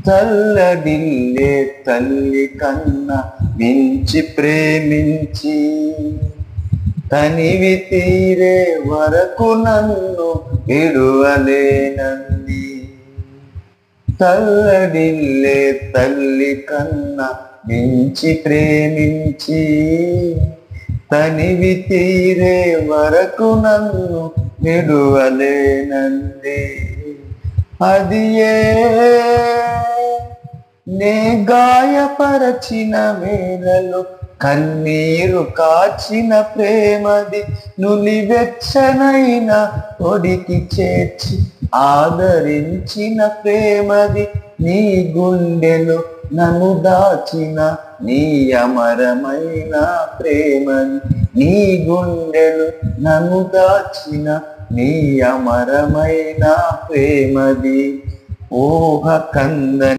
తల్లడిల్లే తల్లి కన్న మించి ప్రేమించి తనివి తీరే వరకు నన్ను విడువలేనంది. తల్లడిల్లే తల్లి కన్న మించి ప్రేమించి తనివి తీరే వరకు నన్ను విడువలేనంది. అది నే గాయపరచిన వేళలో కన్నీరు కాచిన ప్రేమది, నులివెచ్చనైన ఒడికి చేర్చి ఆదరించిన ప్రేమది, నీ గుండెలో నన్ను దాచిన నీ అమరమైన ప్రేమది, నీ గుండెలో నన్ను దాచిన నీ అమరమైన ప్రేమది. ఊహ కందని